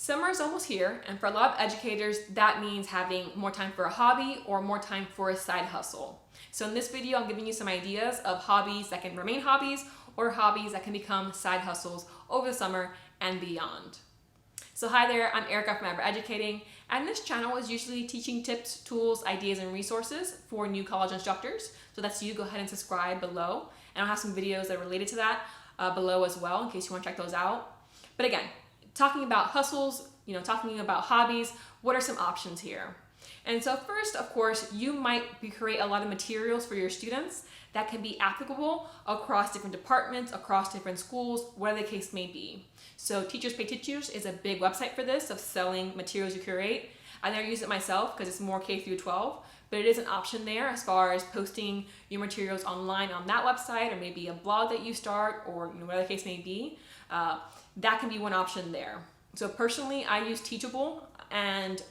Summer is almost here, and for a lot of educators, that means having more time for a hobby or more time for a side hustle. So in this video, I'm giving you some ideas of hobbies that can remain hobbies or hobbies that can become side hustles over the summer and beyond. So hi there, I'm Erica from Ever Educating, and this channel is usually teaching tips, tools, ideas, and resources for new college instructors. So that's you. Go ahead and subscribe below, and I'll have some videos that are related to that below as well in case you want to check those out. But again, talking about hustles, talking about hobbies, what are some options here? And so first, of course, you might create a lot of materials for your students that can be applicable across different departments, across different schools, whatever the case may be. So Teachers Pay Teachers is a big website for this, of selling materials you curate. I never use it myself because it's more K through 12, but it is an option there as far as posting your materials online on that website, or maybe a blog that you start, or whatever the case may be. That can be one option there. So personally, I use Teachable, and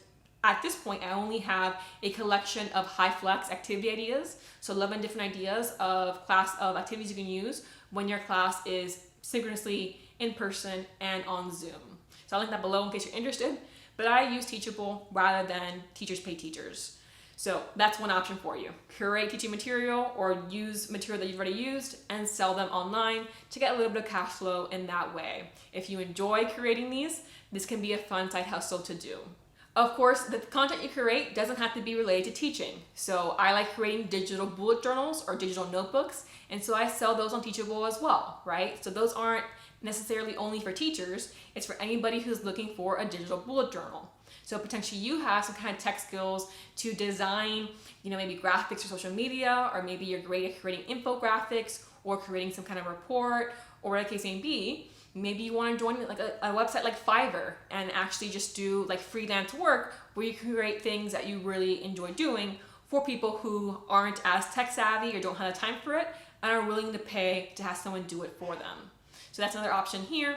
at this point, I only have a collection of high flex activity ideas. So 11 different ideas of activities you can use when your class is synchronously in person and on Zoom. So I'll link that below in case you're interested, but I use Teachable rather than Teachers Pay Teachers. So that's one option for you. Curate teaching material or use material that you've already used and sell them online to get a little bit of cash flow in that way. If you enjoy creating these, this can be a fun side hustle to do. Of course, the content you create doesn't have to be related to teaching. So I like creating digital bullet journals or digital notebooks, and so I sell those on Teachable as well, right? So those aren't necessarily only for teachers, it's for anybody who's looking for a digital bullet journal. So potentially you have some kind of tech skills to design, maybe graphics for social media, or maybe you're great at creating infographics or creating some kind of report, or whatever the case may be. Maybe you want to join like a website like Fiverr and actually just do like freelance work where you create things that you really enjoy doing for people who aren't as tech savvy or don't have the time for it and are willing to pay to have someone do it for them. So that's another option here.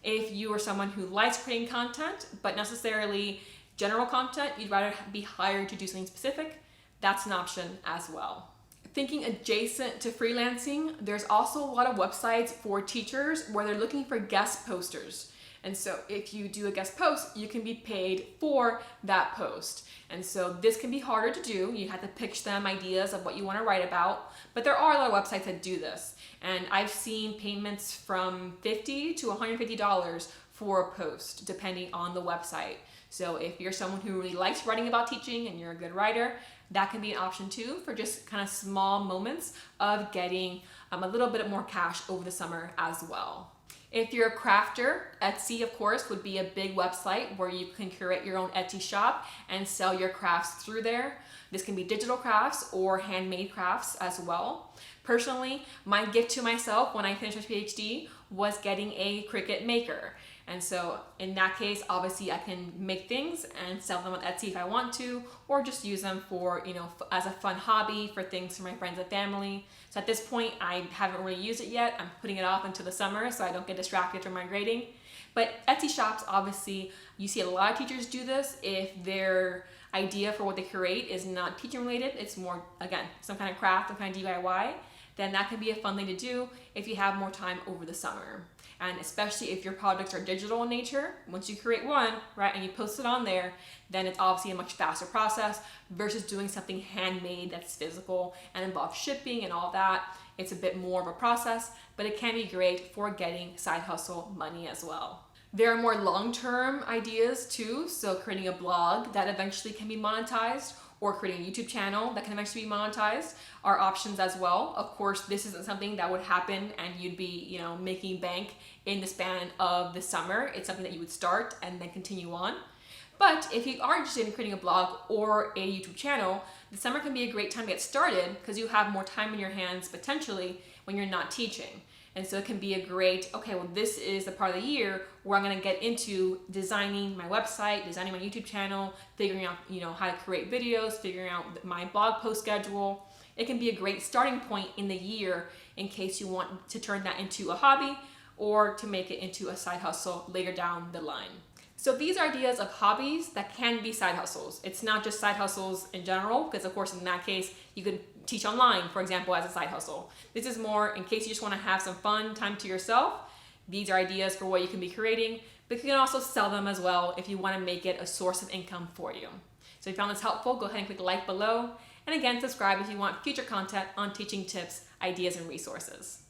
If you are someone who likes creating content, but necessarily general content, you'd rather be hired to do something specific, that's an option as well. Thinking adjacent to freelancing, there's also a lot of websites for teachers where they're looking for guest posters. And so if you do a guest post, you can be paid for that post. And so this can be harder to do. You have to pitch them ideas of what you want to write about, but there are a lot of websites that do this. And I've seen payments from $50 to $150 for a post, depending on the website. So if you're someone who really likes writing about teaching and you're a good writer, that can be an option too for just kind of small moments of getting a little bit more cash over the summer as well. If you're a crafter, Etsy, of course, would be a big website where you can curate your own Etsy shop and sell your crafts through there. This can be digital crafts or handmade crafts as well. Personally, my gift to myself when I finished my PhD was getting a Cricut maker. And so in that case, obviously I can make things and sell them on Etsy if I want to, or just use them for, as a fun hobby for things for my friends and family. So at this point, I haven't really used it yet. I'm putting it off until the summer so I don't get distracted from my grading. But Etsy shops, obviously, you see a lot of teachers do this if their idea for what they create is not teaching related. It's more, again, some kind of craft, some kind of DIY. Then that can be a fun thing to do if you have more time over the summer. And especially if your projects are digital in nature, once you create one, right, and you post it on there, then it's obviously a much faster process versus doing something handmade that's physical and involves shipping and all that. It's a bit more of a process, but it can be great for getting side hustle money as well. There are more long-term ideas too, so creating a blog that eventually can be monetized, or creating a YouTube channel that can eventually be monetized are options as well. Of course, this isn't something that would happen and you'd be, making bank in the span of the summer. It's something that you would start and then continue on. But if you are interested in creating a blog or a YouTube channel, the summer can be a great time to get started because you have more time in your hands potentially when you're not teaching. And so it can be a great, this is the part of the year where I'm gonna get into designing my website, designing my YouTube channel, figuring out, how to create videos, figuring out my blog post schedule. It can be a great starting point in the year in case you want to turn that into a hobby or to make it into a side hustle later down the line. So these are ideas of hobbies that can be side hustles. It's not just side hustles in general, because of course in that case, you could teach online, for example, as a side hustle. This is more in case you just want to have some fun time to yourself. These are ideas for what you can be creating, but you can also sell them as well if you want to make it a source of income for you. So if you found this helpful, go ahead and click like below. And again, subscribe if you want future content on teaching tips, ideas, and resources.